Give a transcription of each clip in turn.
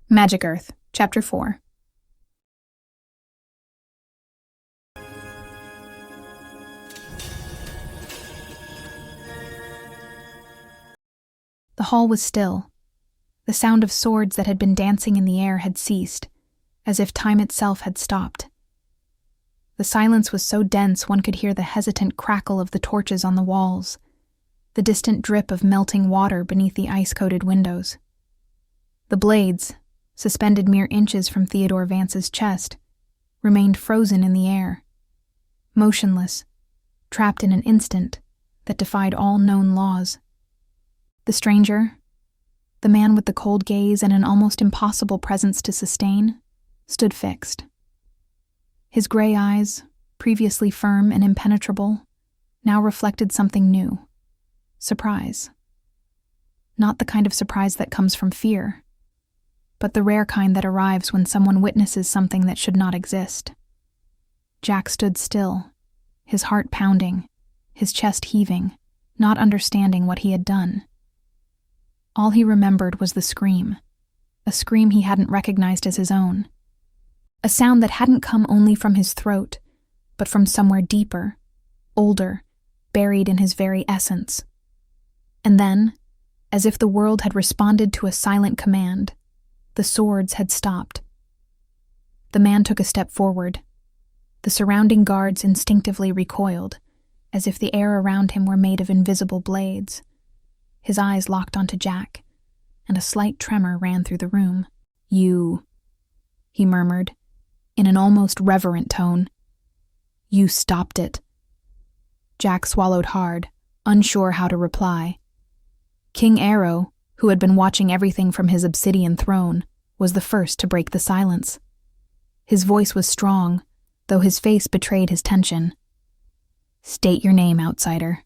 Magic Earth, Chapter 4. The hall was still. The sound of swords that had been dancing in the air had ceased, as if time itself had stopped. The silence was so dense one could hear the hesitant crackle of the torches on the walls, the distant drip of melting water beneath the ice-coated windows. The blades, suspended mere inches from Theodore Vance's chest, remained frozen in the air, motionless, trapped in an instant that defied all known laws. The stranger, the man with the cold gaze and an almost impossible presence to sustain, stood fixed. His gray eyes, previously firm and impenetrable, now reflected something new: surprise. Not the kind of surprise that comes from fear, but the rare kind that arrives when someone witnesses something that should not exist. Jack stood still, his heart pounding, his chest heaving, not understanding what he had done. All he remembered was the scream, a scream he hadn't recognized as his own, a sound that hadn't come only from his throat, but from somewhere deeper, older, buried in his very essence. And then, as if the world had responded to a silent command, the swords had stopped. The man took a step forward. The surrounding guards instinctively recoiled, as if the air around him were made of invisible blades. His eyes locked onto Jack, and a slight tremor ran through the room. "You," he murmured, in an almost reverent tone. "You stopped it." Jack swallowed hard, unsure how to reply. King Arrow, who had been watching everything from his obsidian throne, was the first to break the silence. His voice was strong, though his face betrayed his tension. "State your name, outsider."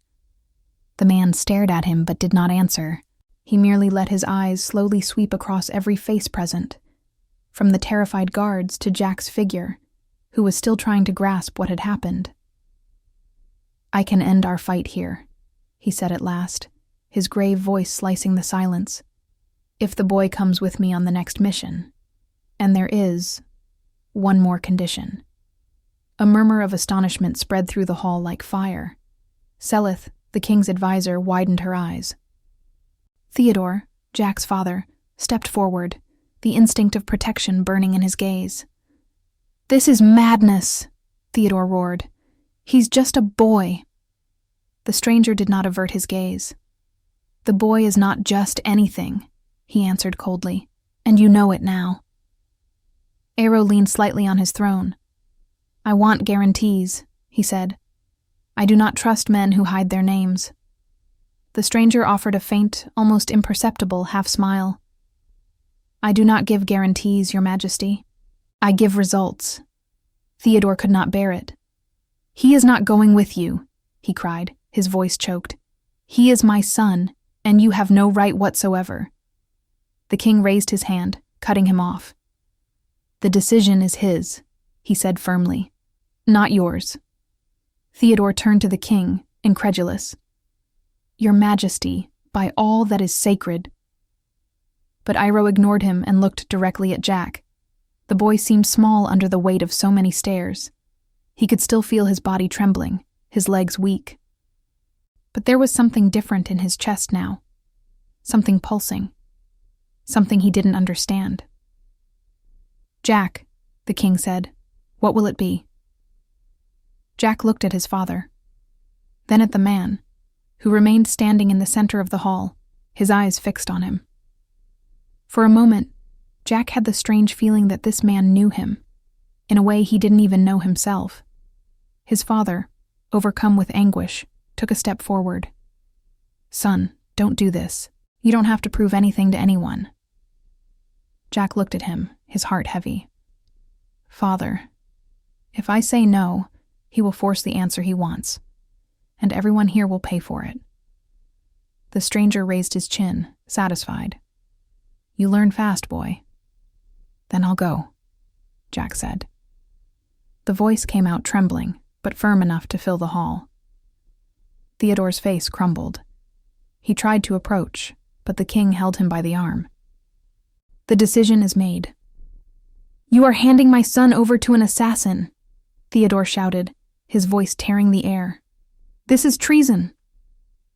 The man stared at him but did not answer. He merely let his eyes slowly sweep across every face present, from the terrified guards to Jack's figure, who was still trying to grasp what had happened. "I can end our fight here," he said at last, his grave voice slicing the silence, "if the boy comes with me on the next mission. And there is one more condition." A murmur of astonishment spread through the hall like fire. Selith, the king's advisor, widened her eyes. Theodore, Jack's father, stepped forward, the instinct of protection burning in his gaze. "This is madness," Theodore roared. "He's just a boy." The stranger did not avert his gaze. "The boy is not just anything," he answered coldly, "and you know it now." Arrow leaned slightly on his throne. "I want guarantees," he said. "I do not trust men who hide their names." The stranger offered a faint, almost imperceptible half-smile. "I do not give guarantees, Your Majesty. I give results." Theodore could not bear it. "He is not going with you," he cried, his voice choked. "He is my son, and you have no right whatsoever." The king raised his hand, cutting him off. "The decision is his," he said firmly, "not yours." Theodore turned to the king, incredulous. "Your Majesty, by all that is sacred." But Iroh ignored him and looked directly at Jack. The boy seemed small under the weight of so many stares. He could still feel his body trembling, his legs weak. But there was something different in his chest now. Something pulsing. Something he didn't understand. "Jack," the king said, "what will it be?" Jack looked at his father, then at the man, who remained standing in the center of the hall, his eyes fixed on him. For a moment, Jack had the strange feeling that this man knew him, in a way he didn't even know himself. His father, overcome with anguish, took a step forward. "Son, don't do this. You don't have to prove anything to anyone." Jack looked at him, his heart heavy. "Father, if I say no, he will force the answer he wants, and everyone here will pay for it." The stranger raised his chin, satisfied. "You learn fast, boy." "Then I'll go," Jack said. The voice came out trembling, but firm enough to fill the hall. Theodore's face crumbled. He tried to approach, but the king held him by the arm. The decision is made." "You are handing my son over to an assassin," Theodore shouted, his voice tearing the air. "This is treason."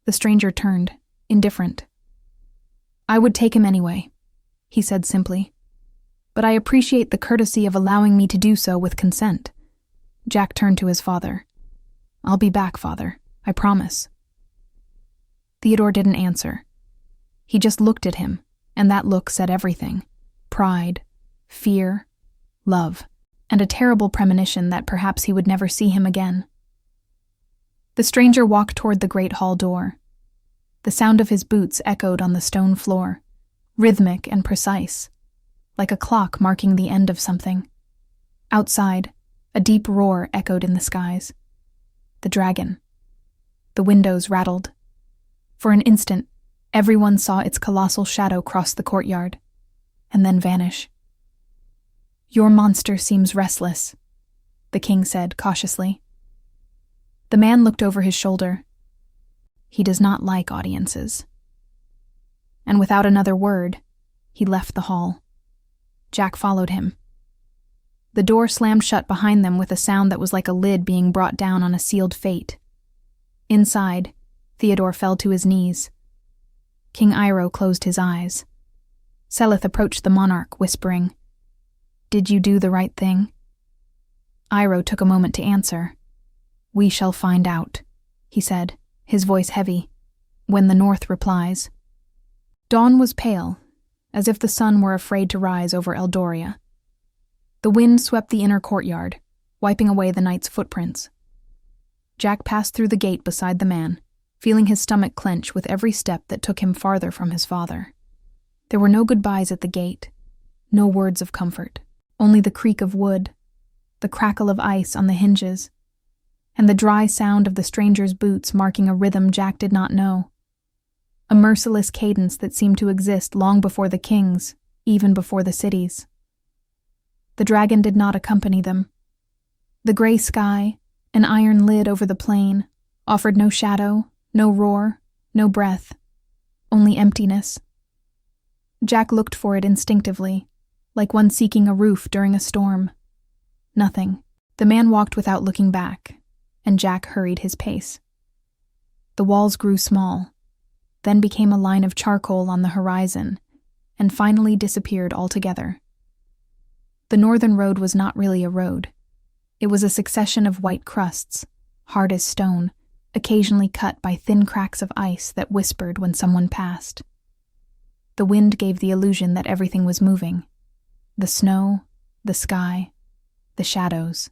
The stranger turned, indifferent. "I would take him anyway," he said simply. "But I appreciate the courtesy of allowing me to do so with consent." Jack turned to his father. "I'll be back, Father. I promise." Theodore didn't answer. He just looked at him, and that look said everything. Pride, fear, love, and a terrible premonition that perhaps he would never see him again. The stranger walked toward the great hall door. The sound of his boots echoed on the stone floor, rhythmic and precise, like a clock marking the end of something. Outside, a deep roar echoed in the skies. The dragon. The windows rattled. For an instant, everyone saw its colossal shadow cross the courtyard, and then vanish. "Your monster seems restless," the king said cautiously. The man looked over his shoulder. He does not like audiences. And without another word, he left the hall. Jack followed him. The door slammed shut behind them with a sound that was like a lid being brought down on a sealed fate. Inside, Theodore fell to his knees. King Iroh closed his eyes. Seleth approached the monarch, whispering, "Did you do the right thing?" Iroh took a moment to answer. "We shall find out," he said, his voice heavy, "when the North replies." Dawn was pale, as if the sun were afraid to rise over Eldoria. The wind swept the inner courtyard, wiping away the night's footprints. Jack passed through the gate beside the man, feeling his stomach clench with every step that took him farther from his father. There were no goodbyes at the gate, no words of comfort, only the creak of wood, the crackle of ice on the hinges, and the dry sound of the stranger's boots marking a rhythm Jack did not know. A merciless cadence that seemed to exist long before the kings, even before the cities. The dragon did not accompany them. The gray sky, an iron lid over the plain, offered no shadow, no roar, no breath, only emptiness. Jack looked for it instinctively, like one seeking a roof during a storm. Nothing. The man walked without looking back, and Jack hurried his pace. The walls grew small, then became a line of charcoal on the horizon, and finally disappeared altogether. The northern road was not really a road. It was a succession of white crusts, hard as stone, occasionally cut by thin cracks of ice that whispered when someone passed. The wind gave the illusion that everything was moving. The snow, the sky, the shadows.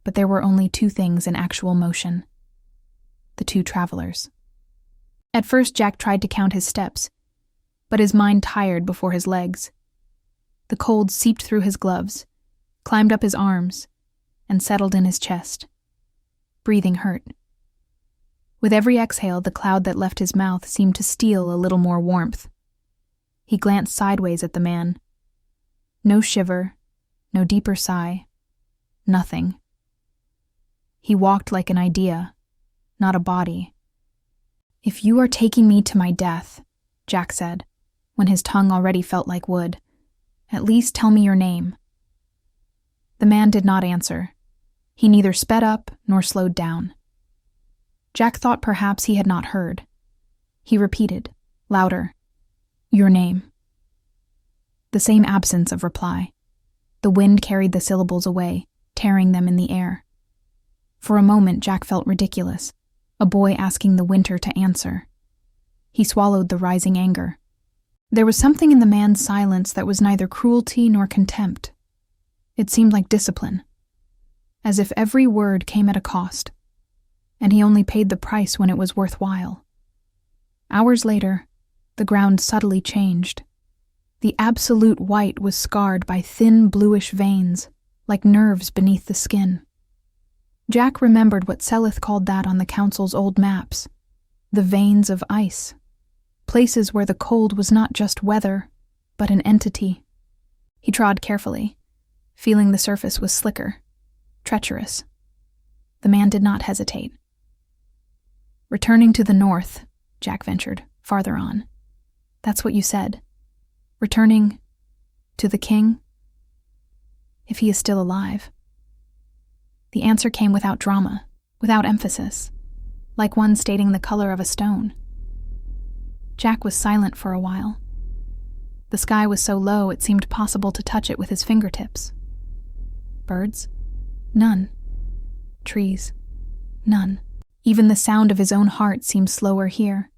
But there were only two things in actual motion. The two travelers. At first Jack tried to count his steps, but his mind tired before his legs. The cold seeped through his gloves, climbed up his arms, and settled in his chest. Breathing hurt. With every exhale, the cloud that left his mouth seemed to steal a little more warmth. He glanced sideways at the man. No shiver, no deeper sigh, nothing. He walked like an idea, not a body. "If you are taking me to my death," Jack said, when his tongue already felt like wood, "at least tell me your name." The man did not answer. He neither sped up nor slowed down. Jack thought perhaps he had not heard. He repeated, louder, "Your name." The same absence of reply. The wind carried the syllables away, tearing them in the air. For a moment Jack felt ridiculous, a boy asking the winter to answer. He swallowed the rising anger. There was something in the man's silence that was neither cruelty nor contempt. It seemed like discipline, as if every word came at a cost, and he only paid the price when it was worthwhile. Hours later, the ground subtly changed. The absolute white was scarred by thin bluish veins, like nerves beneath the skin. Jack remembered what Seleth called that on the council's old maps, the veins of ice, places where the cold was not just weather, but an entity. He trod carefully, feeling the surface was slicker, treacherous. The man did not hesitate. "Returning to the north," Jack ventured, farther on. "That's what you said. Returning To the king? If he is still alive. The answer came without drama, without emphasis, like one stating the color of a stone. Jack was silent for a while. The sky was so low it seemed possible to touch it with his fingertips. Birds? None. Trees? None. Even the sound of his own heart seemed slower here,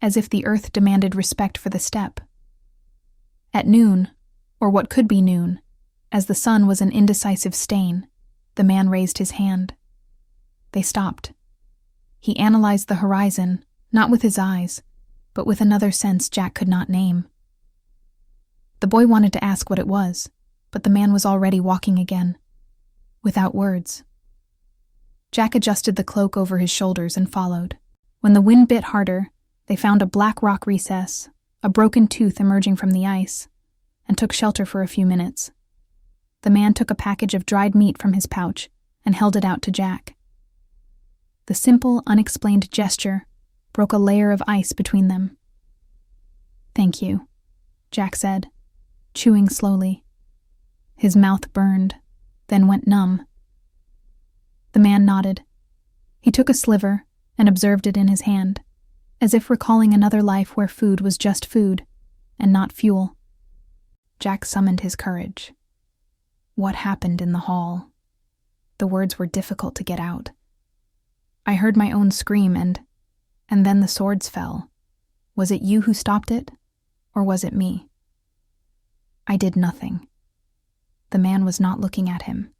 as if the earth demanded respect for the step. At noon, or what could be noon, as the sun was an indecisive stain, the man raised his hand. They stopped. He analyzed the horizon, not with his eyes, but with another sense Jack could not name. The boy wanted to ask what it was, but the man was already walking again, without words. Jack adjusted the cloak over his shoulders and followed. When the wind bit harder, they found a black rock recess, a broken tooth emerging from the ice, and took shelter for a few minutes. The man took a package of dried meat from his pouch and held it out to Jack. The simple, unexplained gesture broke a layer of ice between them. "Thank you," Jack said, chewing slowly. His mouth burned, then went numb. The man nodded. He took a sliver and observed it in his hand, as if recalling another life where food was just food and not fuel. Jack summoned his courage. What happened in the hall? The words were difficult to get out. I heard my own scream and then the swords fell. Was it you who stopped it, or was it me? I did nothing. The man was not looking at him,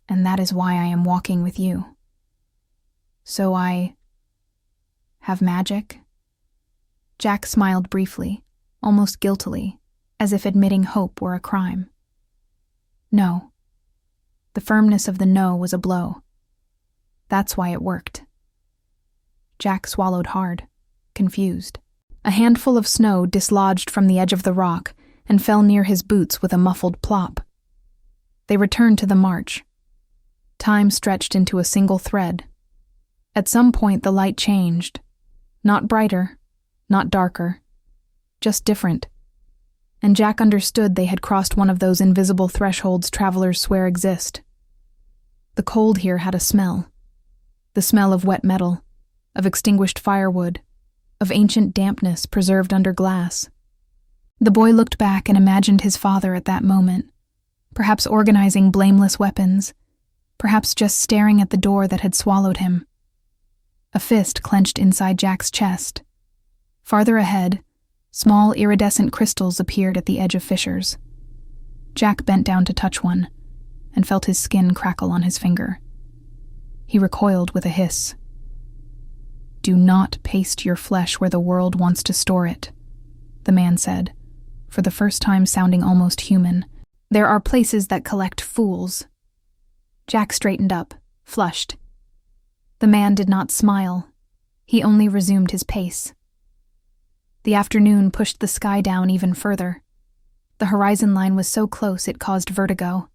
and that is why I am walking with you. So I have magic? Jack smiled briefly, almost guiltily, as if admitting hope were a crime. No. The firmness of the no was a blow. That's why it worked. Jack swallowed hard, confused. A handful of snow dislodged from the edge of the rock and fell near his boots with a muffled plop. They returned to the march. Time stretched into a single thread. At some point the light changed. Not brighter, not darker, just different. And Jack understood they had crossed one of those invisible thresholds travelers swear exist. The cold here had a smell. The smell of wet metal, of extinguished firewood, of ancient dampness preserved under glass. The boy looked back and imagined his father at that moment, perhaps organizing blameless weapons, perhaps just staring at the door that had swallowed him. A fist clenched inside Jack's chest. Farther ahead, small iridescent crystals appeared at the edge of fissures. Jack bent down to touch one, and felt his skin crackle on his finger. He recoiled with a hiss. "Do not paste your flesh where the world wants to store it," the man said, for the first time sounding almost human. "There are places that collect fools." Jack straightened up, flushed. The man did not smile. He only resumed his pace. The afternoon pushed the sky down even further. The horizon line was so close it caused vertigo.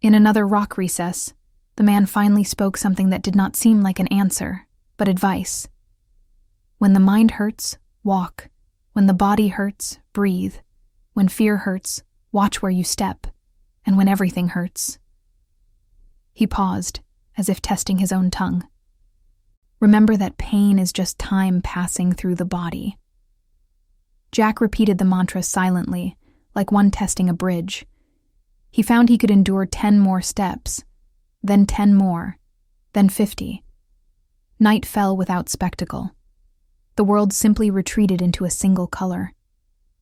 In another rock recess, the man finally spoke something that did not seem like an answer, but advice. When the mind hurts, walk. When the body hurts, breathe. When fear hurts, watch where you step. And when everything hurts. He paused, as if testing his own tongue. Remember that pain is just time passing through the body. Jack repeated the mantra silently, like one testing a bridge. He found he could endure 10 more steps, then 10 more, then 50. Night fell without spectacle. The world simply retreated into a single color.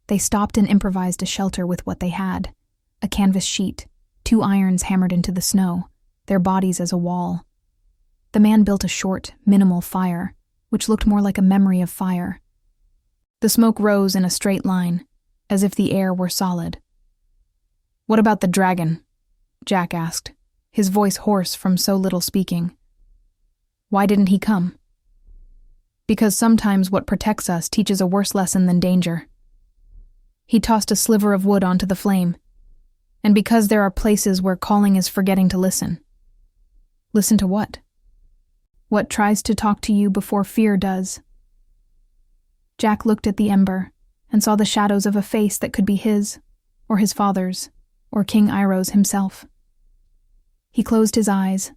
They stopped and improvised a shelter with what they had, a canvas sheet, 2 irons hammered into the snow, their bodies as a wall. The man built a short, minimal fire, which looked more like a memory of fire. The smoke rose in a straight line, as if the air were solid. "What about the dragon?" Jack asked, his voice hoarse from so little speaking. "Why didn't he come?" "Because sometimes what protects us teaches a worse lesson than danger." He tossed a sliver of wood onto the flame. "And because there are places where calling is forgetting to listen." "Listen to what?" "What tries to talk to you before fear does." Jack looked at the ember and saw the shadows of a face that could be his, or his father's, or King Iroh's himself. He closed his eyes,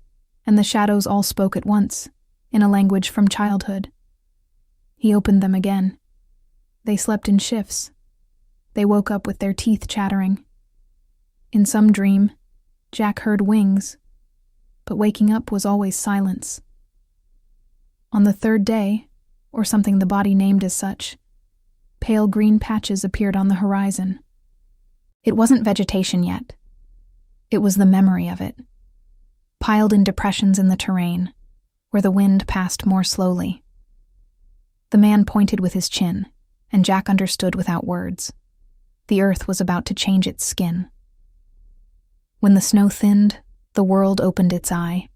and the shadows all spoke at once, in a language from childhood. He opened them again. They slept in shifts. They woke up with their teeth chattering. In some dream, Jack heard wings, but waking up was always silence. On the third day, or something the body named as such, pale green patches appeared on the horizon. It wasn't vegetation yet. It was the memory of it, piled in depressions in the terrain, where the wind passed more slowly. The man pointed with his chin, and Jack understood without words. The earth was about to change its skin. When the snow thinned, the world opened its eye.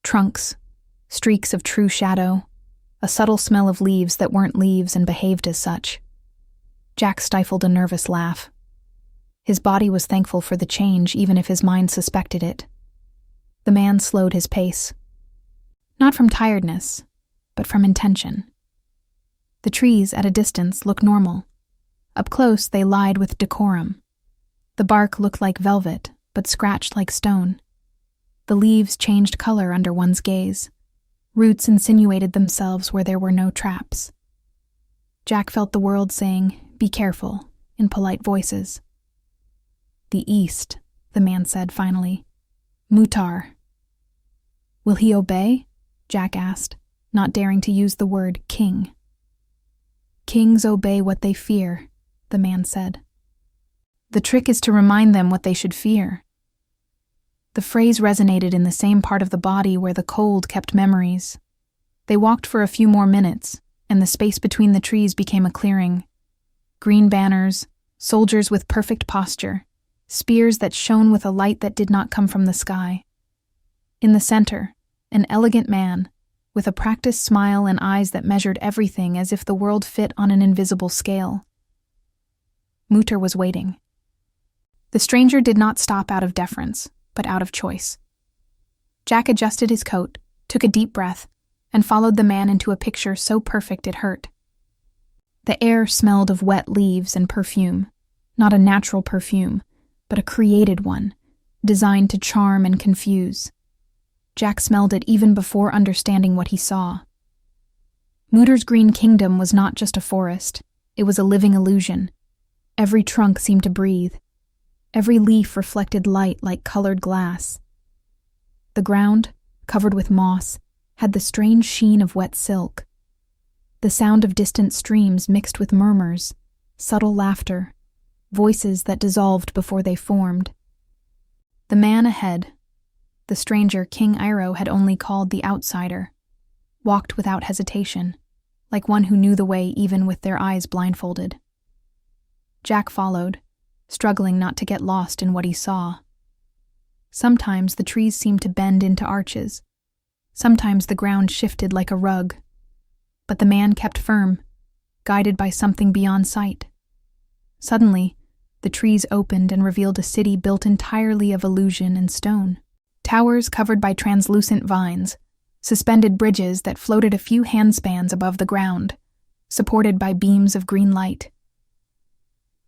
Trunks, streaks of true shadow, a subtle smell of leaves that weren't leaves and behaved as such. Jack stifled a nervous laugh. His body was thankful for the change, even if his mind suspected it. The man slowed his pace. Not from tiredness, but from intention. The trees at a distance looked normal. Up close, they lied with decorum. The bark looked like velvet, but scratched like stone. The leaves changed color under one's gaze. Roots insinuated themselves where there were no traps. Jack felt the world saying, "Be careful," in polite voices. "The East," the man said finally. "Mutar." "Will he obey?" Jack asked, not daring to use the word king. "Kings obey what they fear," the man said. "The trick is to remind them what they should fear." The phrase resonated in the same part of the body where the cold kept memories. They walked for a few more minutes, and the space between the trees became a clearing. Green banners, soldiers with perfect posture, spears that shone with a light that did not come from the sky. In the center, an elegant man, with a practiced smile and eyes that measured everything as if the world fit on an invisible scale. Mutar was waiting. The stranger did not stop out of deference, but out of choice. Jack adjusted his coat, took a deep breath, and followed the man into a picture so perfect it hurt. The air smelled of wet leaves and perfume, not a natural perfume, but a created one, designed to charm and confuse. Jack smelled it even before understanding what he saw. Mutar's green kingdom was not just a forest, it was a living illusion. Every trunk seemed to breathe. Every leaf reflected light like colored glass. The ground, covered with moss, had the strange sheen of wet silk. The sound of distant streams mixed with murmurs, subtle laughter, voices that dissolved before they formed. The man ahead, the stranger King Iroh had only called the outsider, walked without hesitation, like one who knew the way even with their eyes blindfolded. Jack followed, struggling not to get lost in what he saw. Sometimes the trees seemed to bend into arches. Sometimes the ground shifted like a rug. But the man kept firm, guided by something beyond sight. Suddenly, the trees opened and revealed a city built entirely of illusion and stone. Towers covered by translucent vines, suspended bridges that floated a few handspans above the ground, supported by beams of green light.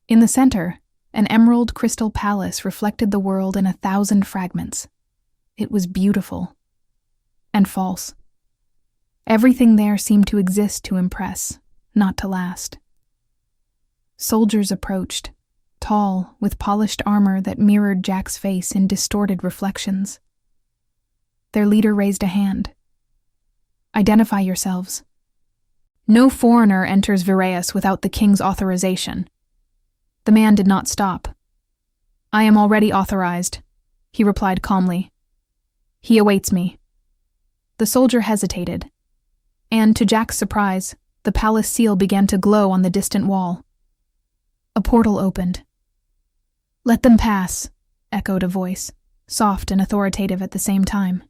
In the center, an emerald crystal palace reflected the world in 1,000 fragments. It was beautiful. And false. Everything there seemed to exist to impress, not to last. Soldiers approached, tall, with polished armor that mirrored Jack's face in distorted reflections. Their leader raised a hand. "Identify yourselves." "No foreigner enters Viraeus without the king's authorization." The man did not stop. "I am already authorized," he replied calmly. "He awaits me." The soldier hesitated, and, to Jack's surprise, the palace seal began to glow on the distant wall. A portal opened. "Let them pass," echoed a voice, soft and authoritative at the same time.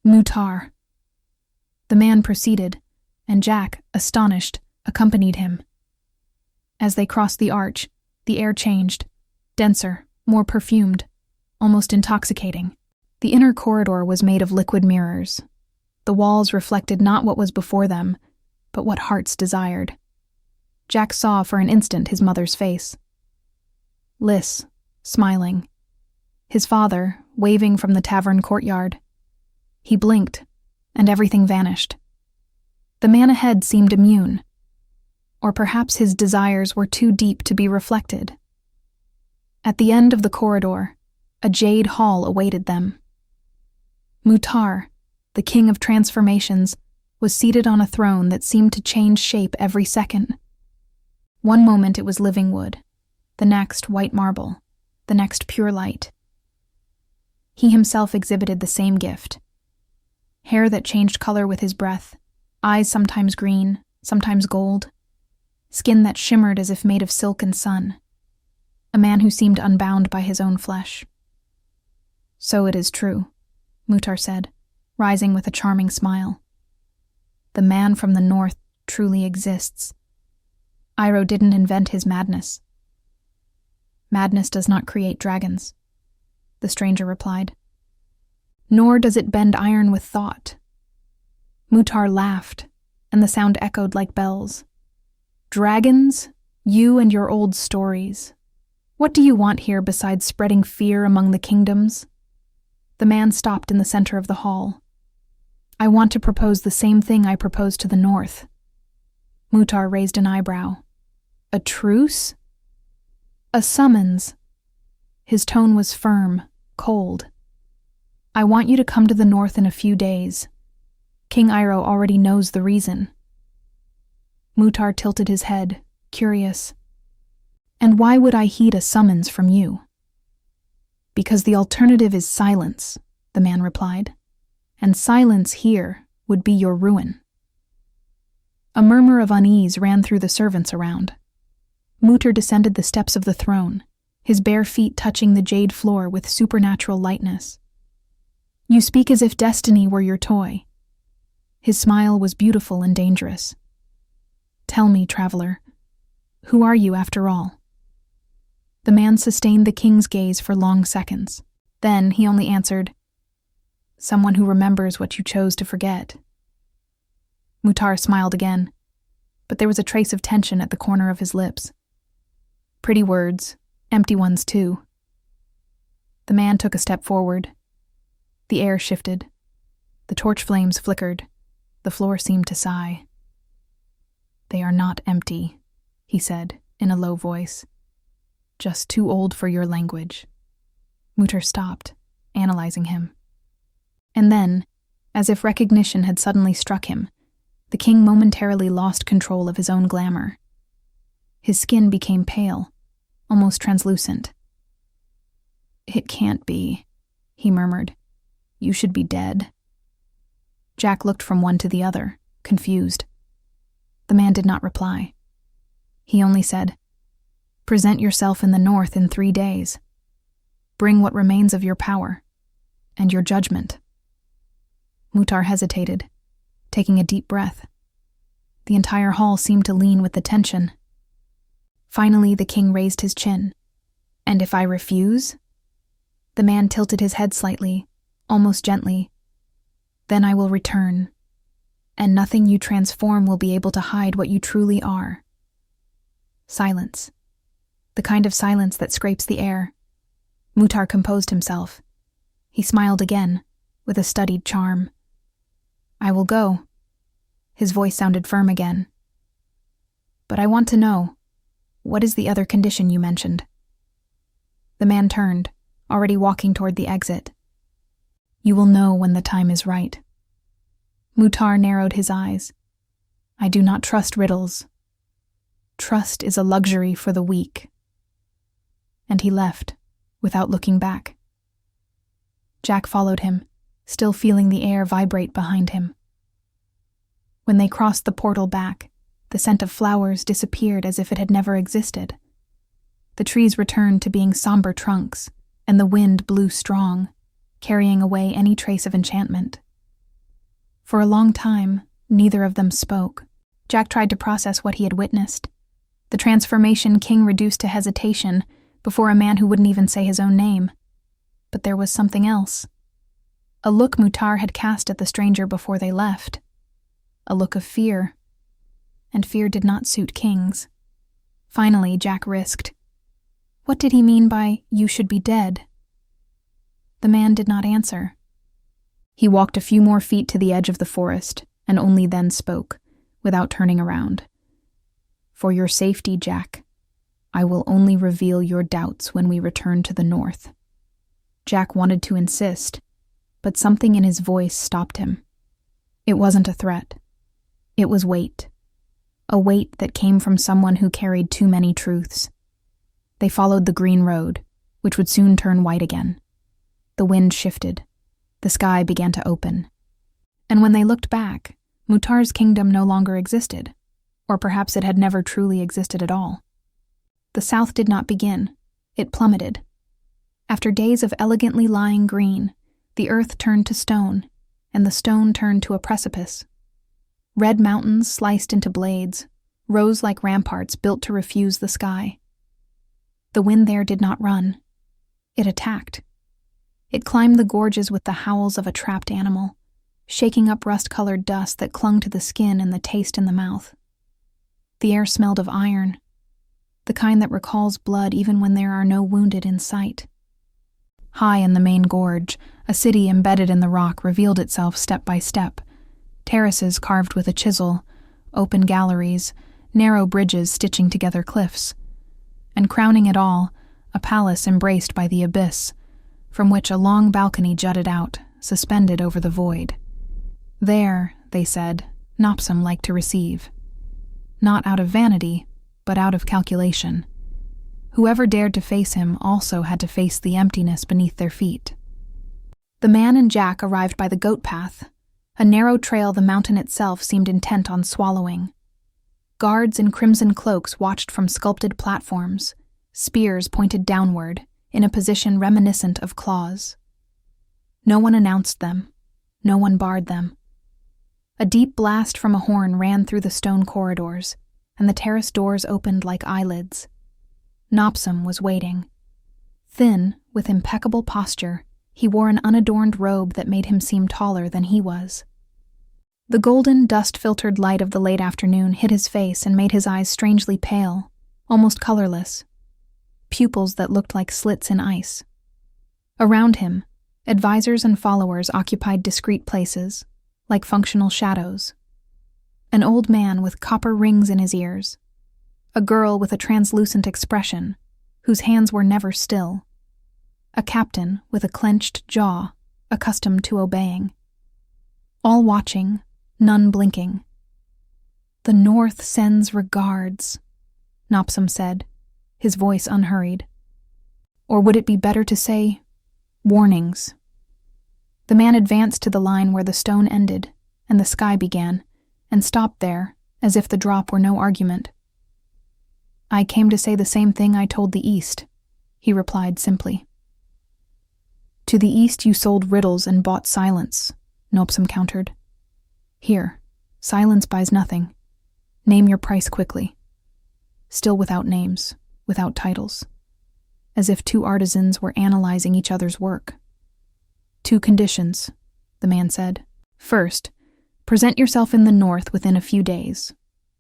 "Mutar." The man proceeded, and Jack, astonished, accompanied him. As they crossed the arch, the air changed, denser, more perfumed, almost intoxicating. The inner corridor was made of liquid mirrors. The walls reflected not what was before them, but what hearts desired. Jack saw for an instant his mother's face. Lys, smiling. His father, waving from the tavern courtyard. He blinked, and everything vanished. The man ahead seemed immune. Or perhaps his desires were too deep to be reflected. At the end of the corridor, a jade hall awaited them. Mutar, the king of transformations, was seated on a throne that seemed to change shape every second. One moment it was living wood, the next white marble, the next pure light. He himself exhibited the same gift. Hair that changed color with his breath, eyes sometimes green, sometimes gold, skin that shimmered as if made of silk and sun. A man who seemed unbound by his own flesh. So it is true, Mutar said, rising with a charming smile. The man from the north truly exists. Iroh didn't invent his madness. Madness does not create dragons, the stranger replied. Nor does it bend iron with thought. Mutar laughed, and the sound echoed like bells. Dragons, you and your old stories. What do you want here besides spreading fear among the kingdoms? The man stopped in the center of the hall. I want to propose the same thing I proposed to the north. Mutar raised an eyebrow. A truce? A summons. His tone was firm, cold. I want you to come to the north in a few days. King Iroh already knows the reason. Mutar tilted his head, curious. And why would I heed a summons from you? Because the alternative is silence, the man replied. And silence here would be your ruin. A murmur of unease ran through the servants around. Mutar descended the steps of the throne, his bare feet touching the jade floor with supernatural lightness. You speak as if destiny were your toy. His smile was beautiful and dangerous. Tell me, traveler, who are you after all? The man sustained the king's gaze for long seconds. Then he only answered, someone who remembers what you chose to forget. Mutar smiled again, but there was a trace of tension at the corner of his lips. Pretty words, empty ones too. The man took a step forward. The air shifted. The torch flames flickered. The floor seemed to sigh. They are not empty, he said in a low voice. Just too old for your language. Mutar stopped, analyzing him. And then, as if recognition had suddenly struck him, the king momentarily lost control of his own glamour. His skin became pale, almost translucent. It can't be, he murmured. You should be dead. Jack looked from one to the other, confused. The man did not reply. He only said, present yourself in the north in 3 days. Bring what remains of your power, and your judgment. Mutar hesitated, taking a deep breath. The entire hall seemed to lean with the tension. Finally, the king raised his chin. And if I refuse? The man tilted his head slightly, almost gently. Then I will return, and nothing you transform will be able to hide what you truly are. Silence. The kind of silence that scrapes the air. Mutar composed himself. He smiled again, with a studied charm. I will go. His voice sounded firm again. But I want to know, what is the other condition you mentioned? The man turned, already walking toward the exit. You will know when the time is right. Mutar narrowed his eyes. I do not trust riddles. Trust is a luxury for the weak. And he left, without looking back. Jack followed him, still feeling the air vibrate behind him. When they crossed the portal back, the scent of flowers disappeared as if it had never existed. The trees returned to being somber trunks, and the wind blew strong, carrying away any trace of enchantment. For a long time, neither of them spoke. Jack tried to process what he had witnessed. The transformation king reduced to hesitation before a man who wouldn't even say his own name. But there was something else. A look Mutar had cast at the stranger before they left. A look of fear. And fear did not suit kings. Finally, Jack risked. What did he mean by, "you should be dead"? The man did not answer. He walked a few more feet to the edge of the forest, and only then spoke, without turning around. "For your safety, Jack, I will only reveal your doubts when we return to the north." Jack wanted to insist, but something in his voice stopped him. It wasn't a threat. It was weight. A weight that came from someone who carried too many truths. They followed the green road, which would soon turn white again. The wind shifted. The sky began to open. And when they looked back, Mutar's kingdom no longer existed, or perhaps it had never truly existed at all. The south did not begin. It plummeted. After days of elegantly lying green, the earth turned to stone, and the stone turned to a precipice. Red mountains sliced into blades, rose like ramparts built to refuse the sky. The wind there did not run. It attacked. It climbed the gorges with the howls of a trapped animal, shaking up rust-colored dust that clung to the skin and the taste in the mouth. The air smelled of iron, the kind that recalls blood even when there are no wounded in sight. High in the main gorge, a city embedded in the rock revealed itself step by step. Terraces carved with a chisel, open galleries, narrow bridges stitching together cliffs. And crowning it all, a palace embraced by the abyss, from which a long balcony jutted out, suspended over the void. There, they said, Nopsum liked to receive. Not out of vanity, but out of calculation. Whoever dared to face him also had to face the emptiness beneath their feet. The man and Jack arrived by the goat path, a narrow trail the mountain itself seemed intent on swallowing. Guards in crimson cloaks watched from sculpted platforms, spears pointed downward, in a position reminiscent of claws. No one announced them. No one barred them. A deep blast from a horn ran through the stone corridors, and the terrace doors opened like eyelids. Nopsum was waiting. Thin, with impeccable posture, he wore an unadorned robe that made him seem taller than he was. The golden, dust-filtered light of the late afternoon hit his face and made his eyes strangely pale, almost colorless. Pupils that looked like slits in ice. Around him, advisors and followers occupied discreet places, like functional shadows. An old man with copper rings in his ears. A girl with a translucent expression, whose hands were never still. A captain with a clenched jaw, accustomed to obeying. All watching, none blinking. "The North sends regards," Nopsum said, his voice unhurried. Or would it be better to say, warnings? The man advanced to the line where the stone ended and the sky began, and stopped there, as if the drop were no argument. "I came to say the same thing I told the East," he replied simply. "To the East you sold riddles and bought silence," Nopsum countered. "Here, silence buys nothing. Name your price quickly." Still without names, without titles. As if two artisans were analyzing each other's work. "2 conditions," the man said. "First, present yourself in the north within a few days.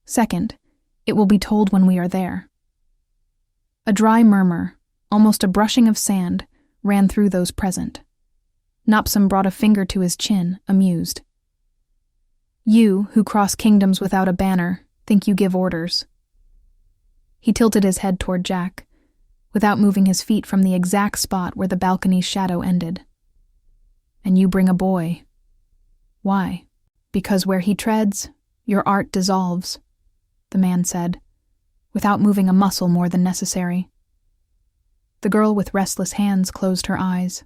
Second, it will be told when we are there." A dry murmur, almost a brushing of sand, ran through those present. Nopsum brought a finger to his chin, amused. "You, who cross kingdoms without a banner, think you give orders." He tilted his head toward Jack, without moving his feet from the exact spot where the balcony's shadow ended. "And you bring a boy. Why? Because where he treads, your art dissolves," the man said, without moving a muscle more than necessary. The girl with restless hands closed her eyes.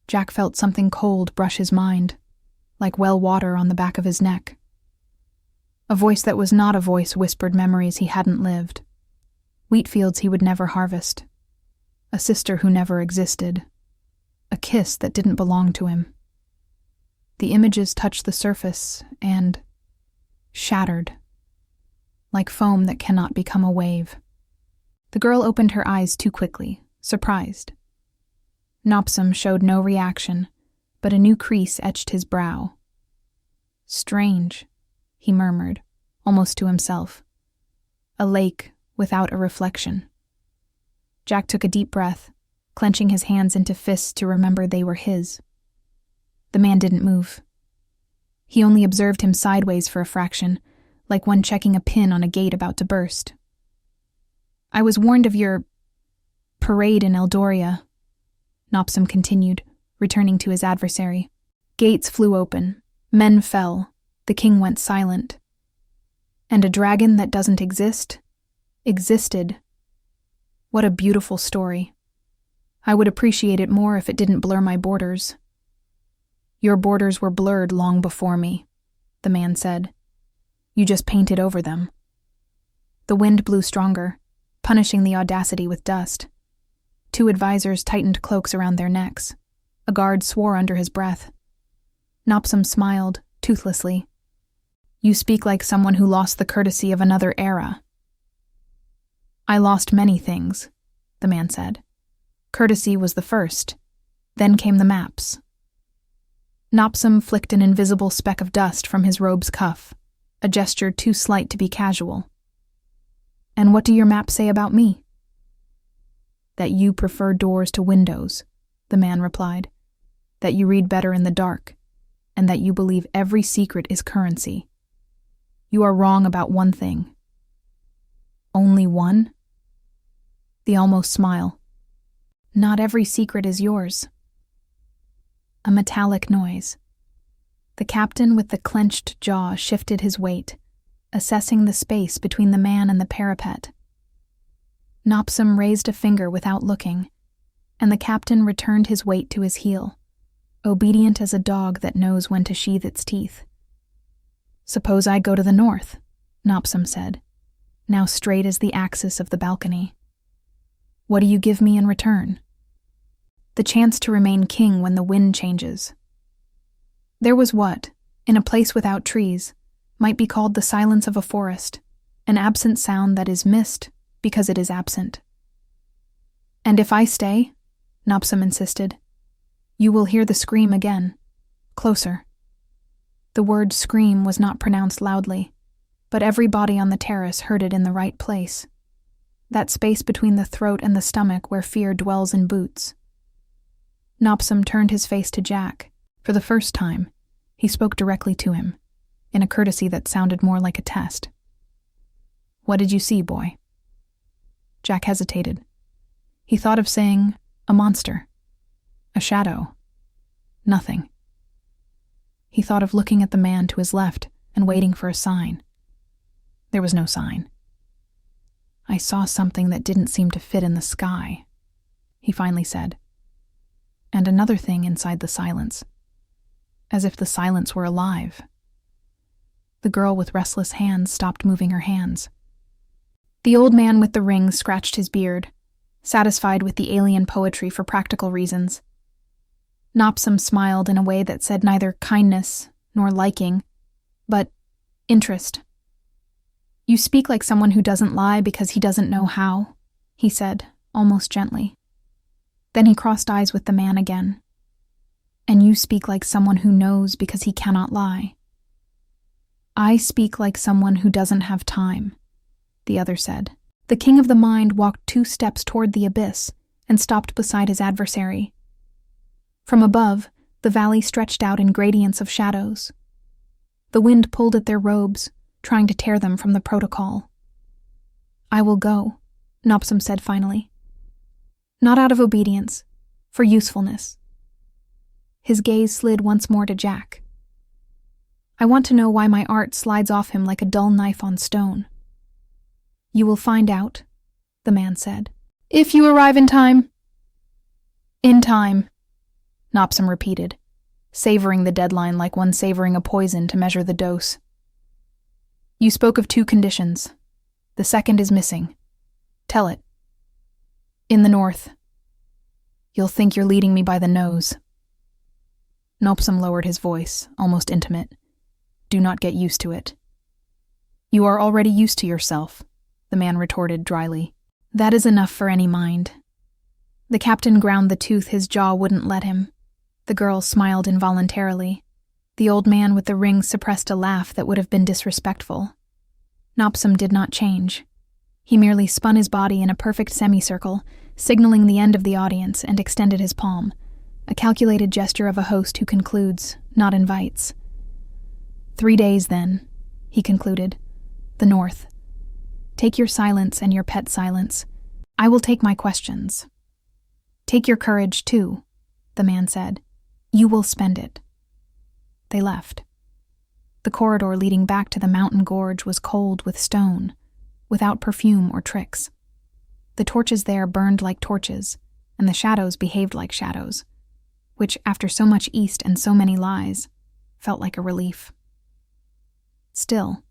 Jack felt something cold brush his mind, like well water on the back of his neck. A voice that was not a voice whispered memories he hadn't lived. Wheat fields he would never harvest. A sister who never existed. A kiss that didn't belong to him. The images touched the surface and shattered, like foam that cannot become a wave. The girl opened her eyes too quickly, surprised. Nopsum showed no reaction, but a new crease etched his brow. "Strange," he murmured, almost to himself. "A lake without a reflection." Jack took a deep breath, clenching his hands into fists to remember they were his. The man didn't move. He only observed him sideways for a fraction, like one checking a pin on a gate about to burst. "I was warned of your parade in Eldoria," Nopsum continued, returning to his adversary. Gates flew open, men fell, the king went silent. And a dragon that doesn't exist existed. What a beautiful story. I would appreciate it more if it didn't blur my borders. Your borders were blurred long before me, the man said. You just painted over them. The wind blew stronger, punishing the audacity with dust. 2 advisors tightened cloaks around their necks. A guard swore under his breath. Nopsum smiled, toothlessly. You speak like someone who lost the courtesy of another era. I lost many things, the man said. Courtesy was the first. Then came the maps. Nopsum flicked an invisible speck of dust from his robe's cuff, a gesture too slight to be casual. And what do your maps say about me? That you prefer doors to windows, the man replied. That you read better in the dark, and that you believe every secret is currency. You are wrong about one thing. Only one? The almost smile. Not every secret is yours. A metallic noise. The captain with the clenched jaw shifted his weight, assessing the space between the man and the parapet. Nopsum raised a finger without looking, and the captain returned his weight to his heel, obedient as a dog that knows when to sheathe its teeth. Suppose I go to the north, Nopsum said, now straight as the axis of the balcony. What do you give me in return? The chance to remain king when the wind changes. There was what, in a place without trees, might be called the silence of a forest, an absent sound that is missed because it is absent. And if I stay, Nopsum insisted, you will hear the scream again, closer. The word scream was not pronounced loudly, but every body on the terrace heard it in the right place. That space between the throat and the stomach where fear dwells in boots. Nopsum turned his face to Jack. For the first time, he spoke directly to him, in a courtesy that sounded more like a test. What did you see, boy? Jack hesitated. He thought of saying, a monster, a shadow, nothing. He thought of looking at the man to his left and waiting for a sign. There was no sign. I saw something that didn't seem to fit in the sky, he finally said. And another thing inside the silence, as if the silence were alive. The girl with restless hands stopped moving her hands. The old man with the ring scratched his beard, satisfied with the alien poetry for practical reasons. Nopsum smiled in a way that said neither kindness nor liking, but interest. You speak like someone who doesn't lie because he doesn't know how, he said, almost gently. Then he crossed eyes with the man again. And you speak like someone who knows because he cannot lie. I speak like someone who doesn't have time, the other said. The king of the mind walked 2 steps toward the abyss and stopped beside his adversary. From above, the valley stretched out in gradients of shadows. The wind pulled at their robes, trying to tear them from the protocol. I will go, Nopsum said finally. Not out of obedience, for usefulness. His gaze slid once more to Jack. I want to know why my art slides off him like a dull knife on stone. You will find out, the man said. If you arrive in time. In time, Nopsum repeated, savoring the deadline like one savoring a poison to measure the dose. You spoke of 2 conditions. The second is missing. Tell it. In the north. You'll think you're leading me by the nose. Nopsum lowered his voice, almost intimate. Do not get used to it. You are already used to yourself, the man retorted dryly. That is enough for any mind. The captain ground the tooth his jaw wouldn't let him. The girl smiled involuntarily. The old man with the ring suppressed a laugh that would have been disrespectful. Nopsum did not change. He merely spun his body in a perfect semicircle, signaling the end of the audience, and extended his palm, a calculated gesture of a host who concludes, not invites. 3 days, then, he concluded. The North. Take your silence and your pet silence. I will take my questions. Take your courage, too, the man said. You will spend it. They left. The corridor leading back to the mountain gorge was cold with stone, without perfume or tricks. The torches there burned like torches, and the shadows behaved like shadows, which, after so much east and so many lies, felt like a relief. Still,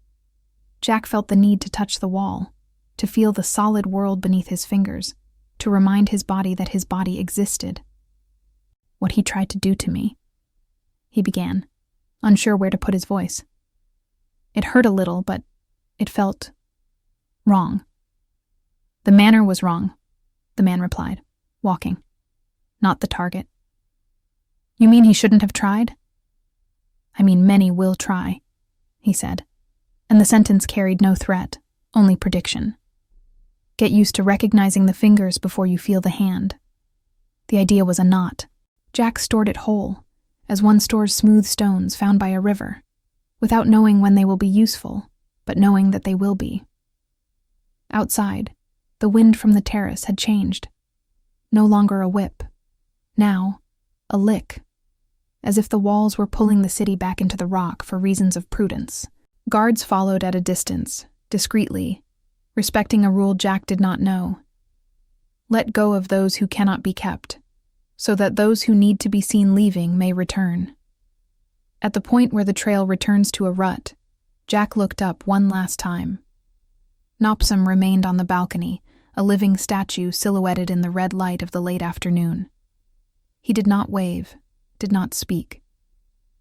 Jack felt the need to touch the wall, to feel the solid world beneath his fingers, to remind his body that his body existed. What he tried to do to me, he began, unsure where to put his voice. It hurt a little, but it felt wrong. The manner was wrong, the man replied, walking, not the target. You mean he shouldn't have tried? I mean many will try, he said, and the sentence carried no threat, only prediction. Get used to recognizing the fingers before you feel the hand. The idea was a knot. Jack stored it whole, as one stores smooth stones found by a river, without knowing when they will be useful, but knowing that they will be. Outside, the wind from the terrace had changed. No longer a whip. Now, a lick, as if the walls were pulling the city back into the rock for reasons of prudence. Guards followed at a distance, discreetly, respecting a rule Jack did not know. Let go of those who cannot be kept, so that those who need to be seen leaving may return. At the point where the trail returns to a rut, Jack looked up one last time. Nopsum remained on the balcony, a living statue silhouetted in the red light of the late afternoon. He did not wave, did not speak.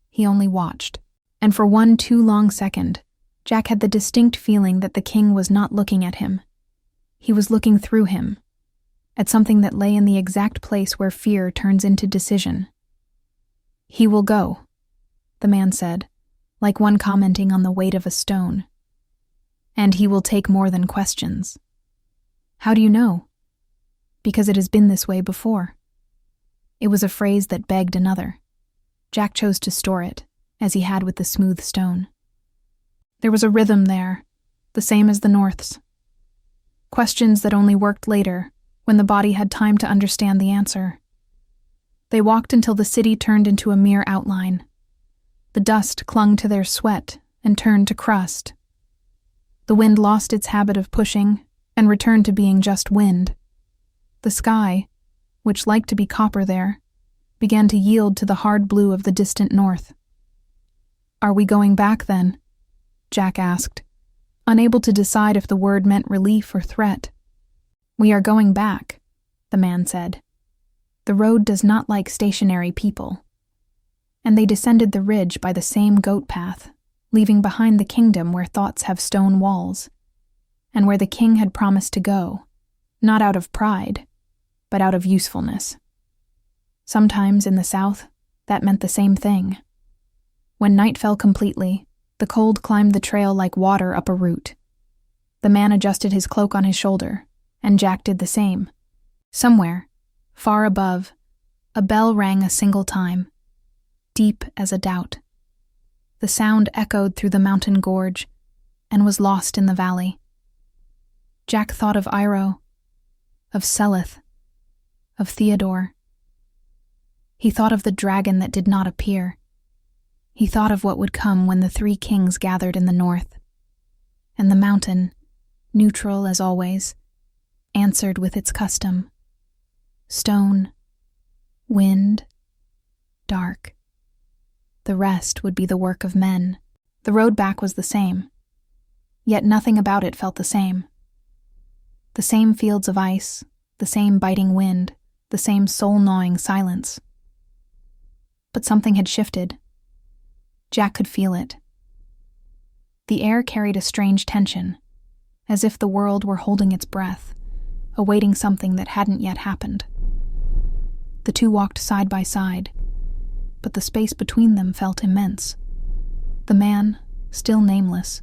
He only watched, and for one too long second, Jack had the distinct feeling that the king was not looking at him. He was looking through him, at something that lay in the exact place where fear turns into decision. He will go, the man said, like one commenting on the weight of a stone. And he will take more than questions. How do you know? Because it has been this way before. It was a phrase that begged another. Jack chose to store it, as he had with the smooth stone. There was a rhythm there, the same as the North's. Questions that only worked later, when the body had time to understand the answer. They walked until the city turned into a mere outline. The dust clung to their sweat and turned to crust. The wind lost its habit of pushing and returned to being just wind. The sky, which liked to be copper there, began to yield to the hard blue of the distant north. Are we going back, then? Jack asked, unable to decide if the word meant relief or threat. We are going back, the man said. The road does not like stationary people. And they descended the ridge by the same goat path, leaving behind the kingdom where thoughts have stone walls, and where the king had promised to go, not out of pride, but out of usefulness. Sometimes in the south, that meant the same thing. When night fell completely, the cold climbed the trail like water up a root. The man adjusted his cloak on his shoulder, and Jack did the same. Somewhere, far above, a bell rang a single time, deep as a doubt. The sound echoed through the mountain gorge and was lost in the valley. Jack thought of Iroh, of Seleth, of Theodore. He thought of the dragon that did not appear. He thought of what would come when the 3 kings gathered in the north. And the mountain, neutral as always, answered with its custom. Stone, wind, dark. The rest would be the work of men. The road back was the same, yet nothing about it felt the same. The same fields of ice, the same biting wind, the same soul-gnawing silence. But something had shifted. Jack could feel it. The air carried a strange tension, as if the world were holding its breath, awaiting something that hadn't yet happened. The two walked side by side, but the space between them felt immense. The man, still nameless,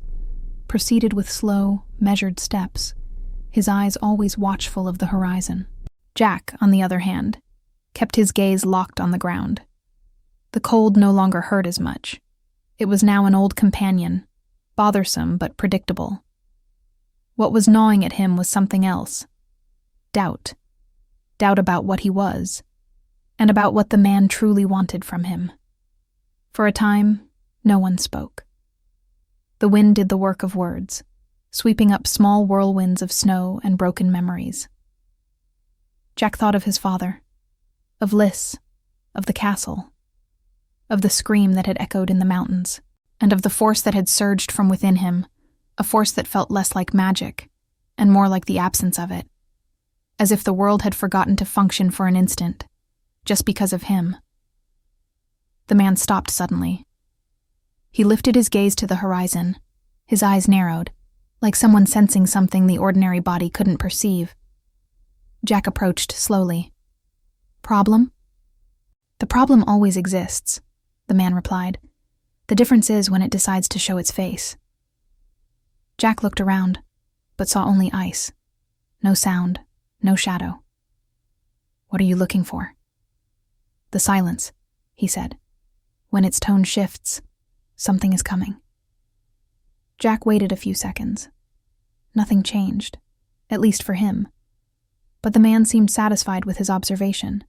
proceeded with slow, measured steps, his eyes always watchful of the horizon. Jack, on the other hand, kept his gaze locked on the ground. The cold no longer hurt as much. It was now an old companion, bothersome but predictable. What was gnawing at him was something else. Doubt. Doubt about what he was, and about what the man truly wanted from him. For a time, no one spoke. The wind did the work of words, sweeping up small whirlwinds of snow and broken memories. Jack thought of his father, of Lys, of the castle, of the scream that had echoed in the mountains, and of the force that had surged from within him, a force that felt less like magic and more like the absence of it, as if the world had forgotten to function for an instant, just because of him. The man stopped suddenly. He lifted his gaze to the horizon, his eyes narrowed, like someone sensing something the ordinary body couldn't perceive. Jack approached slowly. Problem? The problem always exists, the man replied. The difference is when it decides to show its face. Jack looked around, but saw only ice. No sound, no shadow. What are you looking for? The silence, he said. When its tone shifts, something is coming. Jack waited a few seconds. Nothing changed, at least for him. But the man seemed satisfied with his observation.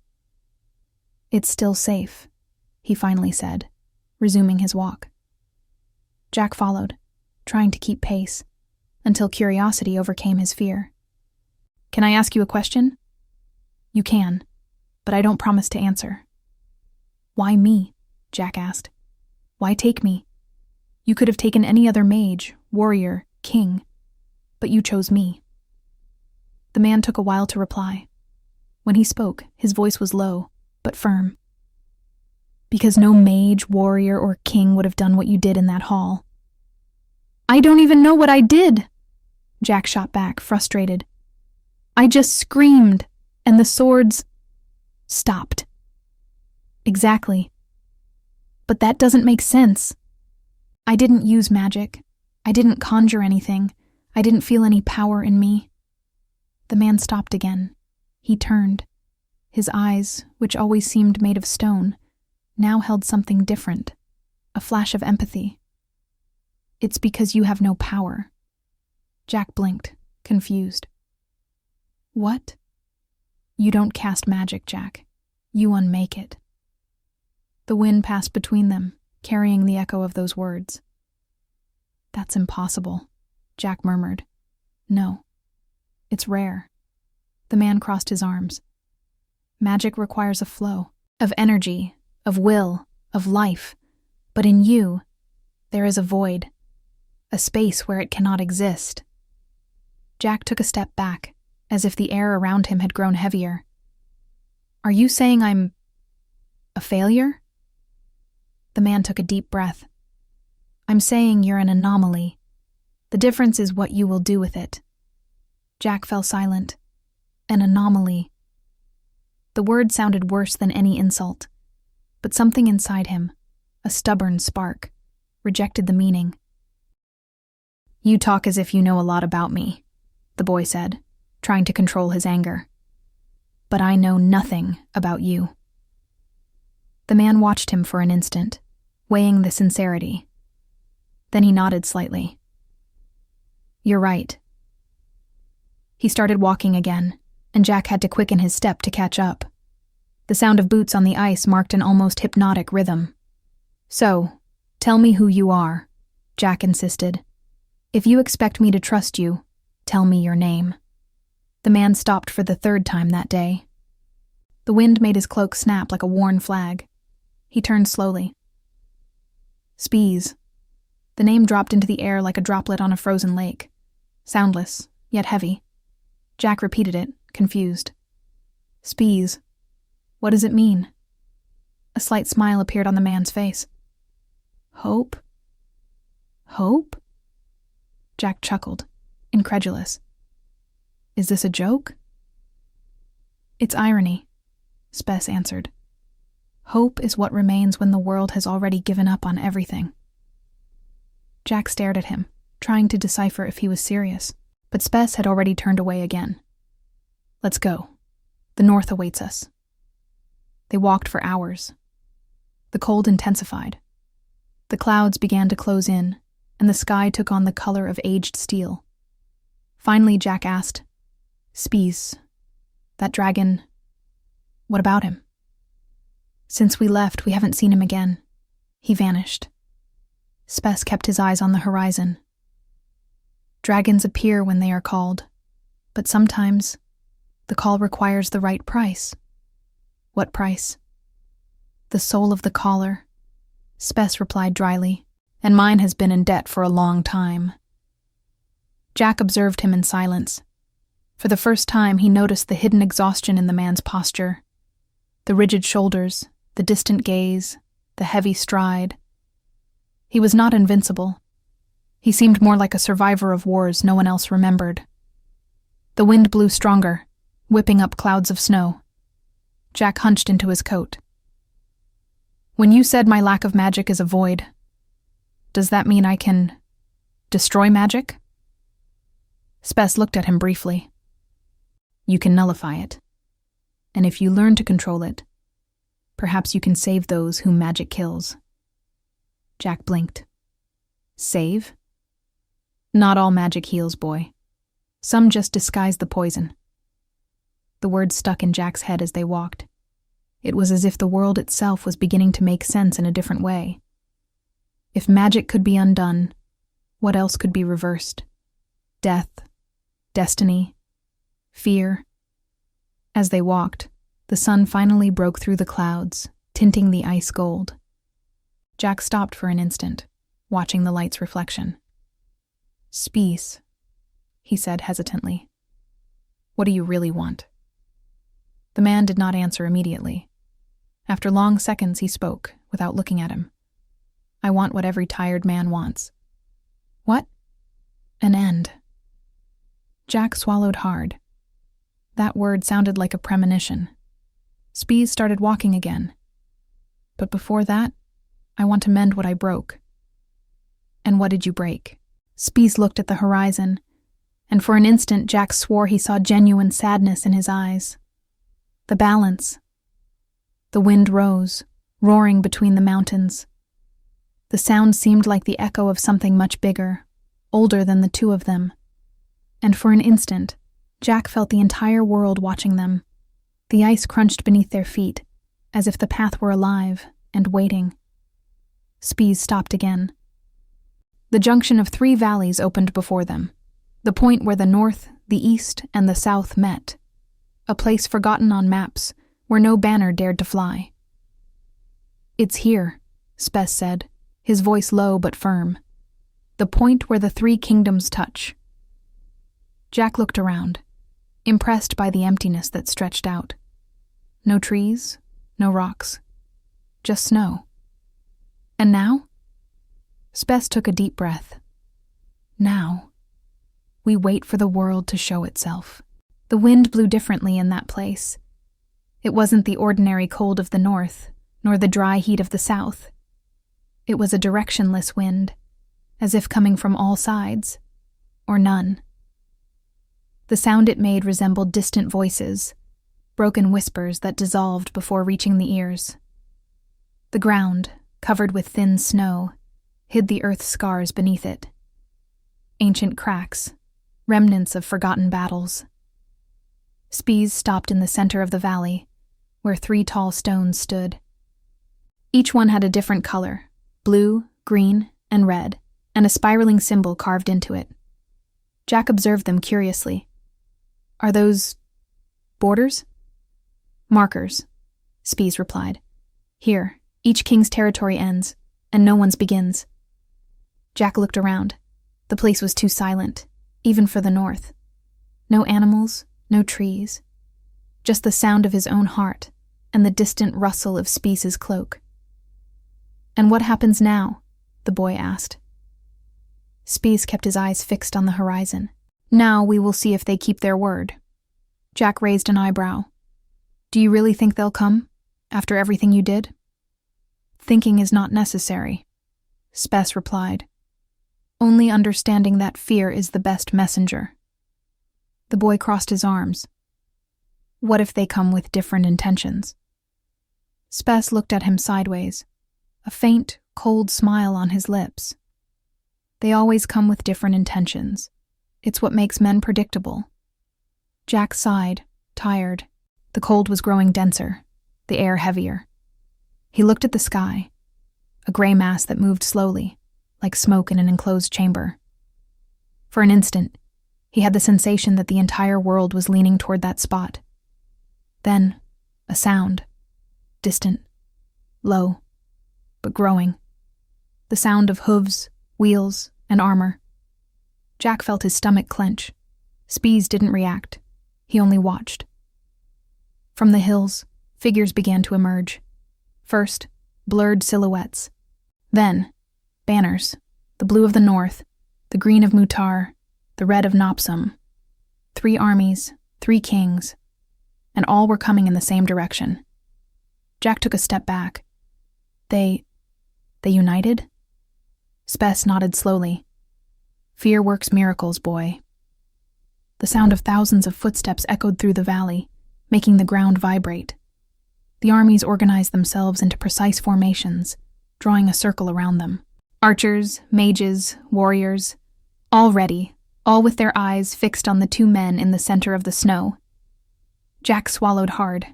It's still safe, he finally said, resuming his walk. Jack followed, trying to keep pace, until curiosity overcame his fear. Can I ask you a question? You can, but I don't promise to answer. Why me? Jack asked. Why take me? You could have taken any other mage, warrior, king, but you chose me. The man took a while to reply. When he spoke, his voice was low, but firm. Because no mage, warrior, or king would have done what you did in that hall. I don't even know what I did, Jack shot back, frustrated. I just screamed, and the swords stopped. Exactly. But that doesn't make sense. I didn't use magic. I didn't conjure anything. I didn't feel any power in me. The man stopped again. He turned. His eyes, which always seemed made of stone, now held something different, a flash of empathy. It's because you have no power. Jack blinked, confused. What? You don't cast magic, Jack. You unmake it. The wind passed between them, carrying the echo of those words. That's impossible, Jack murmured. No. It's rare. The man crossed his arms. Magic requires a flow of energy, of will, of life. But in you, there is a void, a space where it cannot exist. Jack took a step back, as if the air around him had grown heavier. Are you saying I'm a failure? The man took a deep breath. I'm saying you're an anomaly. The difference is what you will do with it. Jack fell silent. An anomaly. The word sounded worse than any insult, but something inside him, a stubborn spark, rejected the meaning. You talk as if you know a lot about me, the boy said, trying to control his anger. But I know nothing about you. The man watched him for an instant, weighing the sincerity. Then he nodded slightly. You're right. He started walking again, and Jack had to quicken his step to catch up. The sound of boots on the ice marked an almost hypnotic rhythm. So, tell me who you are, Jack insisted. If you expect me to trust you, tell me your name. The man stopped for the third time that day. The wind made his cloak snap like a worn flag. He turned slowly. Spes. The name dropped into the air like a droplet on a frozen lake. Soundless, yet heavy. Jack repeated it, confused. Spes. What does it mean? A slight smile appeared on the man's face. Hope? Hope? Jack chuckled, incredulous. Is this a joke? It's irony, Spes answered. Hope is what remains when the world has already given up on everything. Jack stared at him, trying to decipher if he was serious, but Spes had already turned away again. Let's go. The north awaits us." They walked for hours. The cold intensified. The clouds began to close in, and the sky took on the color of aged steel. Finally, Jack asked, "Spes, that dragon, what about him?" "Since we left, we haven't seen him again. He vanished." Spes kept his eyes on the horizon. "Dragons appear when they are called, but sometimes the call requires the right price." "What price?" "The soul of the caller," Spes replied dryly, "and mine has been in debt for a long time." Jack observed him in silence. For the first time, he noticed the hidden exhaustion in the man's posture. The rigid shoulders, the distant gaze, the heavy stride. He was not invincible. He seemed more like a survivor of wars no one else remembered. The wind blew stronger, whipping up clouds of snow. Jack hunched into his coat. "When you said my lack of magic is a void, does that mean I can destroy magic?" Spes looked at him briefly. "You can nullify it. And if you learn to control it, perhaps you can save those whom magic kills." Jack blinked. "Save? Not all magic heals, boy. Some just disguise the poison." The words stuck in Jack's head as they walked. It was as if the world itself was beginning to make sense in a different way. If magic could be undone, what else could be reversed? Death, destiny, fear. As they walked, the sun finally broke through the clouds, tinting the ice gold. Jack stopped for an instant, watching the light's reflection. "Spes," he said hesitantly. "What do you really want?" The man did not answer immediately. After long seconds, he spoke, without looking at him. "I want what every tired man wants." "What?" "An end." Jack swallowed hard. That word sounded like a premonition. Spes started walking again. "But before that, I want to mend what I broke." "And what did you break?" Spes looked at the horizon, and for an instant Jack swore he saw genuine sadness in his eyes. The balance. The wind rose, roaring between the mountains. The sound seemed like the echo of something much bigger, older than the two of them. And for an instant, Jack felt the entire world watching them. The ice crunched beneath their feet, as if the path were alive and waiting. Spes stopped again. The junction of 3 valleys opened before them, the point where the north, the east, and the south met, a place forgotten on maps where no banner dared to fly. "It's here," Spes said, his voice low but firm. "The point where the 3 kingdoms touch." Jack looked around, impressed by the emptiness that stretched out. No trees, no rocks, just snow. "And now?" Spes took a deep breath. "Now, we wait for the world to show itself." The wind blew differently in that place. It wasn't the ordinary cold of the north, nor the dry heat of the south. It was a directionless wind, as if coming from all sides, or none. The sound it made resembled distant voices, broken whispers that dissolved before reaching the ears. The ground, covered with thin snow, hid the earth's scars beneath it. Ancient cracks, remnants of forgotten battles. Spes stopped in the center of the valley, where 3 tall stones stood. Each one had a different color, blue, green, and red, and a spiraling symbol carved into it. Jack observed them curiously. "Are those borders?" "Markers," Spes replied. "Here, each king's territory ends, and no one's begins." Jack looked around. The place was too silent, even for the north. No animals, no trees. Just the sound of his own heart and the distant rustle of Spes's cloak. "And what happens now?" the boy asked. Spes kept his eyes fixed on the horizon. "Now we will see if they keep their word." Jack raised an eyebrow. "Do you really think they'll come, after everything you did?" "Thinking is not necessary," Spes replied. "Only understanding that fear is the best messenger." The boy crossed his arms. What if they come with different intentions? Spes looked at him sideways, a faint, cold smile on his lips. They always come with different intentions. It's what makes men predictable. Jack sighed, tired. The cold was growing denser, the air heavier. He looked at the sky, a gray mass that moved slowly, like smoke in an enclosed chamber. For an instant, he had the sensation that the entire world was leaning toward that spot. Then, a sound. Distant, low, but growing. The sound of hooves, wheels, and armor. Jack felt his stomach clench. Spes didn't react. He only watched. From the hills, figures began to emerge. First, blurred silhouettes. Then, banners, the blue of the north, the green of Mutar, the red of Nopsum. 3 armies, 3 kings, and all were coming in the same direction. Jack took a step back. They united? Spes nodded slowly. Fear works miracles, boy. The sound of thousands of footsteps echoed through the valley, making the ground vibrate. The armies organized themselves into precise formations, drawing a circle around them. Archers, mages, warriors, all ready, all with their eyes fixed on the 2 men in the center of the snow. Jack swallowed hard.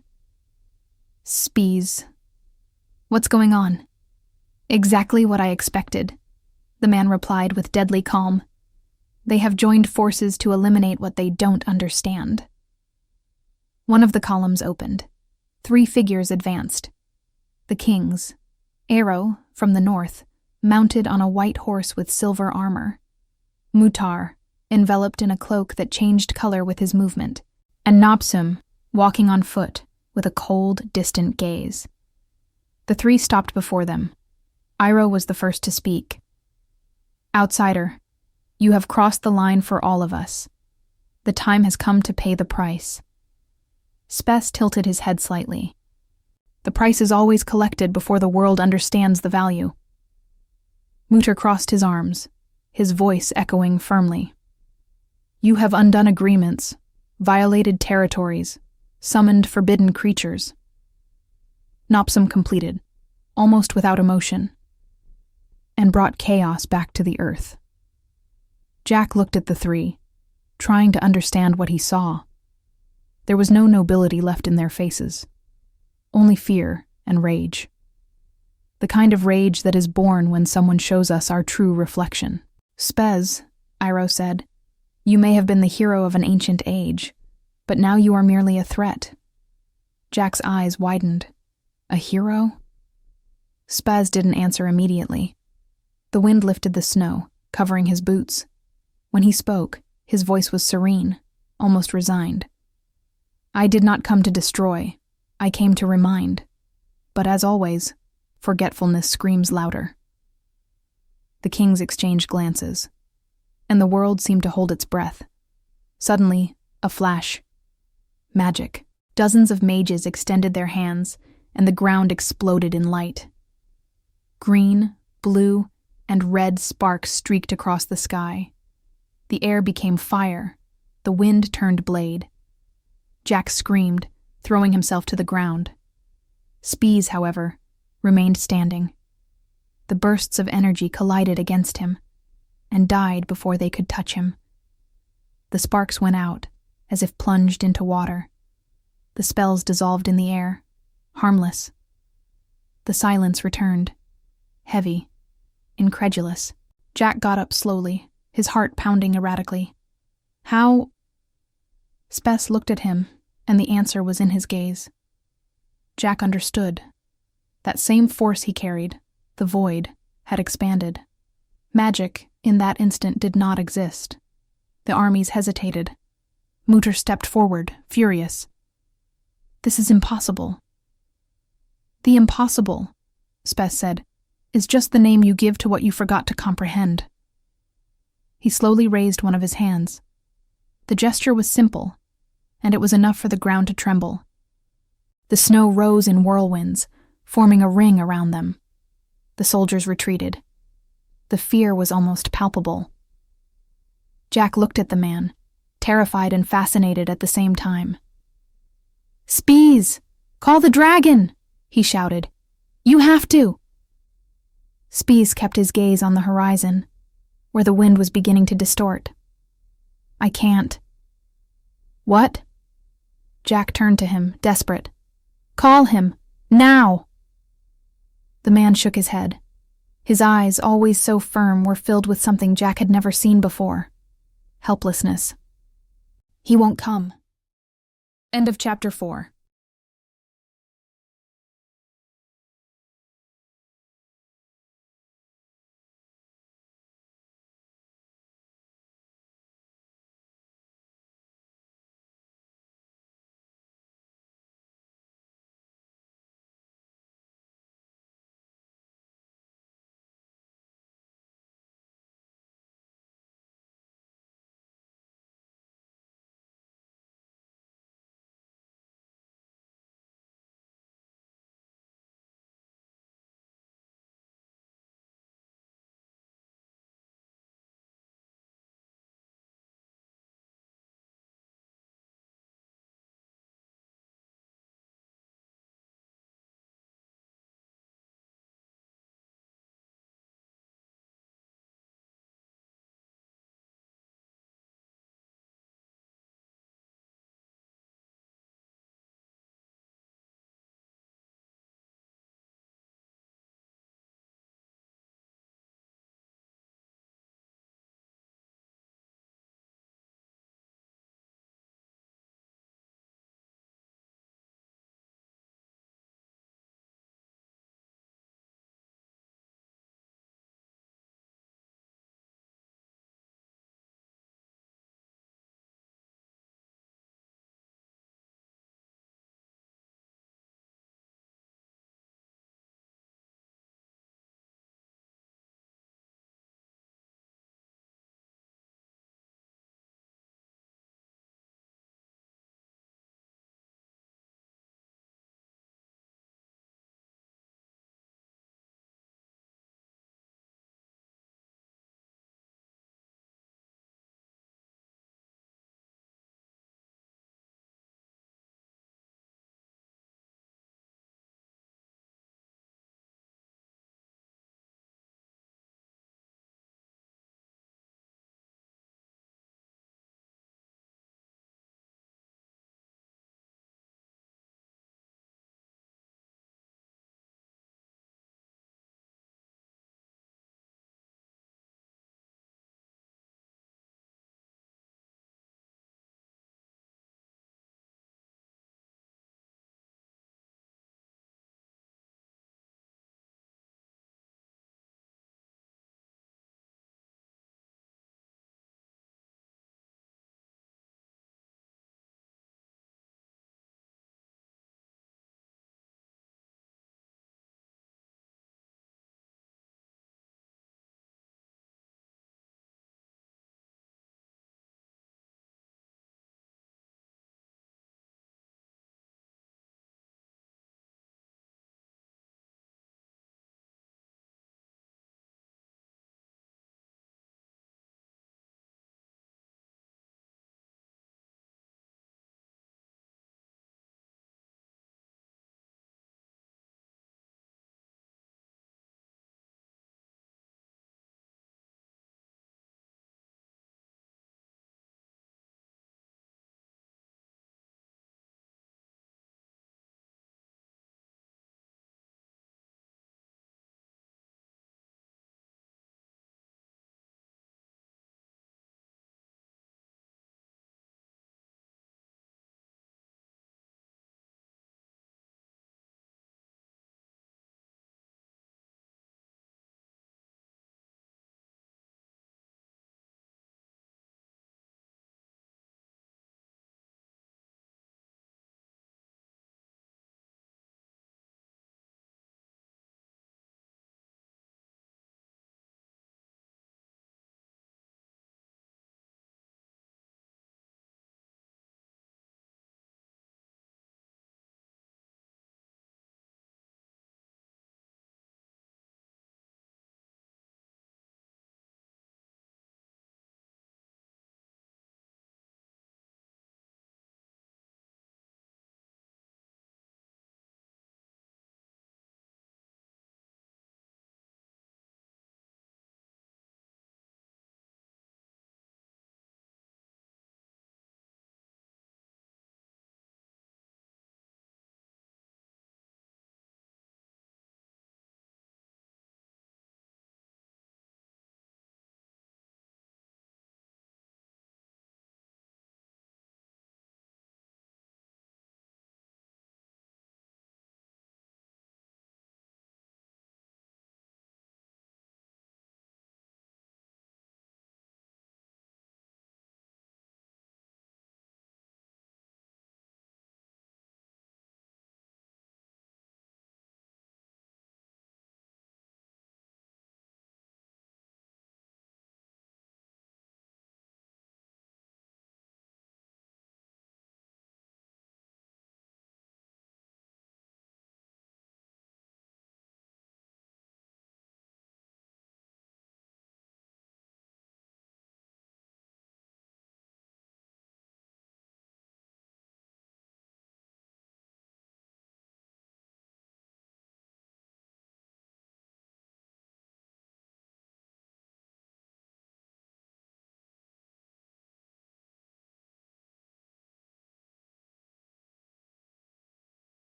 Spes. What's going on? Exactly what I expected, the man replied with deadly calm. They have joined forces to eliminate what they don't understand. One of the columns opened. 3 figures advanced. The kings. Arrow, from the north, mounted on a white horse with silver armor. Mutar, enveloped in a cloak that changed color with his movement. And Nopsum, walking on foot, with a cold, distant gaze. The 3 stopped before them. Iroh was the first to speak. Outsider, you have crossed the line for all of us. The time has come to pay the price. Spes tilted his head slightly. The price is always collected before the world understands the value. Mutar crossed his arms, his voice echoing firmly. You have undone agreements, violated territories, summoned forbidden creatures. Nopsum completed, almost without emotion, and brought chaos back to the earth. Jack looked at the 3, trying to understand what he saw. There was no nobility left in their faces, only fear and rage. The kind of rage that is born when someone shows us our true reflection. Spes, Iroh said, you may have been the hero of an ancient age, but now you are merely a threat. Jack's eyes widened. A hero? Spes didn't answer immediately. The wind lifted the snow, covering his boots. When he spoke, his voice was serene, almost resigned. I did not come to destroy. I came to remind. But as always, forgetfulness screams louder. The kings exchanged glances, and the world seemed to hold its breath. Suddenly, a flash. Magic. Dozens of mages extended their hands, and the ground exploded in light. Green, blue, and red sparks streaked across the sky. The air became fire. The wind turned blade. Jack screamed, throwing himself to the ground. Spes, however, remained standing. The bursts of energy collided against him, and died before they could touch him. The sparks went out, as if plunged into water. The spells dissolved in the air, harmless. The silence returned, heavy, incredulous. Jack got up slowly, his heart pounding erratically. How? Spes looked at him, and the answer was in his gaze. Jack understood. That same force he carried, the void, had expanded. Magic, in that instant, did not exist. The armies hesitated. Mutar stepped forward, furious. This is impossible. The impossible, Spes said, is just the name you give to what you forgot to comprehend. He slowly raised one of his hands. The gesture was simple, and it was enough for the ground to tremble. The snow rose in whirlwinds, forming a ring around them. The soldiers retreated. The fear was almost palpable. Jack looked at the man, terrified and fascinated at the same time. "Spes! Call the dragon!" he shouted. "You have to!" Spes kept his gaze on the horizon, where the wind was beginning to distort. "I can't." "What?" Jack turned to him, desperate. "Call him! Now!" The man shook his head. His eyes, always so firm, were filled with something Jack had never seen before. Helplessness. "He won't come." End of chapter 4.